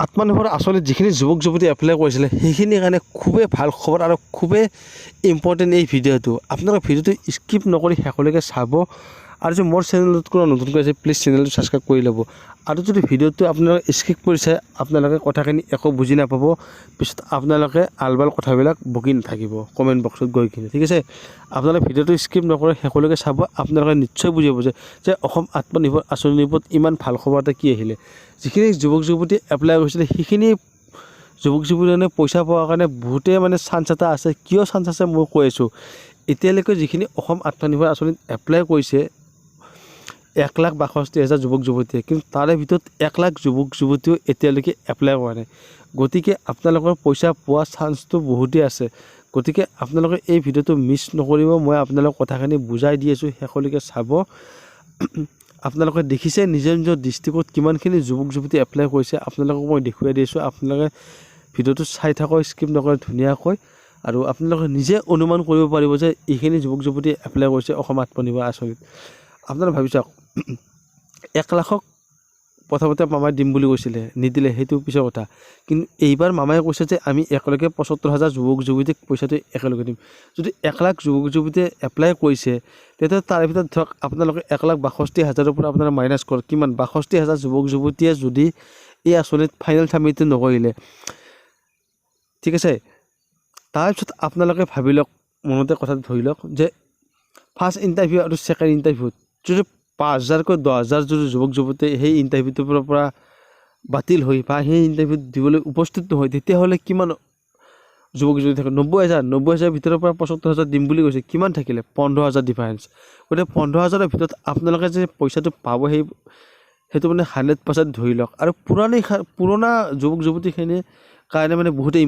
আত্মনিৰ্ভৰ আঁচনিত যিখিনি যুৱক যুৱতী এপ্লাই কৰিছিলে সেইখিনিৰ কাৰণে খুবেই ভাল খবৰ আৰু খুবেই ইম্পৰ্টেণ্ট এই ভিডিঅ'টো। আপোনালোকে ভিডিঅ'টো স্কিপ নকৰি শেষলৈকে চাব আৰু যদি মোৰ চেনেলটোত কোনো নতুনকৈ আছে প্লিজ চেনেলটো ছাবস্ক্ৰাইব কৰি ল'ব। আৰু যদি ভিডিঅ'টো আপোনালোকে স্কিপ কৰিছে আপোনালোকে কথাখিনি একো বুজি নাপাব, পিছত আপোনালোকে আলবাল কথাবিলাক বকি নাথাকিব কমেণ্ট বক্সত গৈ কিনে, ঠিক আছে। আপোনালোকে ভিডিঅ'টো স্কিপ নকৰি শেষলৈকে চাব, আপোনালোকে নিশ্চয় বুজি পাব যে অসম আত্মনিৰ্ভৰ আঁচনিৰ ওপৰত ইমান ভাল খবৰ এটা কি আহিলে। যিখিনি যুৱক যুৱতী এপ্লাই কৰিছিলে সেইখিনি যুৱক যুৱতীজনে পইচা পোৱাৰ কাৰণে বহুতেই মানে চান্স এটা আছে। কিয় চান্স আছে মই কৈ আছোঁ। এতিয়ালৈকে যিখিনি অসম আত্মনিৰ্ভৰ আঁচনিত এপ্লাই কৰিছে 1,62,000 যুৱক যুৱতীয়ে, কিন্তু তাৰে ভিতৰত 1 লাখ যুৱক যুৱতীও এতিয়ালৈকে এপ্লাই কৰা নাই। গতিকে আপোনালোকৰ পইচা পোৱা চান্সটো বহুতেই আছে। গতিকে আপোনালোকে এই ভিডিঅ'টো মিছ নকৰিব। মই আপোনালোকক কথাখিনি বুজাই দি আছোঁ, শেষলৈকে চাব। আপোনালোকে দেখিছে নিজৰ নিজৰ ডিষ্ট্ৰিক্টত কিমানখিনি যুৱক যুৱতী এপ্লাই কৰিছে, আপোনালোকক মই দেখুৱাই দি আছোঁ। আপোনালোকে ভিডিঅ'টো চাই থাকক স্কিপ নকৰি ধুনীয়াকৈ, আৰু আপোনালোকে নিজে অনুমান কৰিব পাৰিব যে এইখিনি যুৱক যুৱতী এপ্লাই কৰিছে অসম আত্মনিৰ্ভৰ আঁচনিত। আপোনালোকে ভাবি চাওক, 1 লাখক প্ৰথমতে মামাই দিম বুলি কৈছিলে, নিদিলে, সেইটো পিছৰ কথা। কিন্তু এইবাৰ মামাই কৈছে যে আমি একেলগে 75,000 যুৱক যুৱতীক পইচাটো একেলগে দিম। যদি 1 লাখ যুৱক যুৱতীয়ে এপ্লাই কৰিছে তেতিয়া তাৰে ভিতৰত ধৰক আপোনালোকে 1,62,000 পৰা আপোনাৰ মাইনাছ কৰক কিমান, 62,000 যুৱক যুৱতীয়ে যদি এই আঁচনিত ফাইনেল চাবমিটটো নকৰিলে, ঠিক আছে। তাৰপিছত আপোনালোকে ভাবি লওক, মনতে কথাটো ধৰি লওক যে ফাৰ্ষ্ট ইণ্টাৰভিউ আৰু ছেকেণ্ড ইণ্টাৰভিউত যদি 5,000কৈ 10,000 যদি যুৱক যুৱতীয়ে সেই ইণ্টাৰভিউটোৰ পৰা বাতিল হৈ বা সেই ইণ্টাৰভিউত দিবলৈ উপস্থিত নহয়, তেতিয়াহ'লে কিমান যুৱক যুৱতী থাকে? 90,000 ভিতৰৰ পৰা 75,000 দিম বুলি কৈছে, কিমান থাকিলে? 15,000 ডিফাৰেঞ্চ। গতিকে 15,000ৰ ভিতৰত আপোনালোকে যে পইচাটো পাব সেইটো মানে 100% ধৰি লওক। আৰু পুৰণা যুৱক যুৱতীখিনিৰ কাৰণে মানে বহুতেই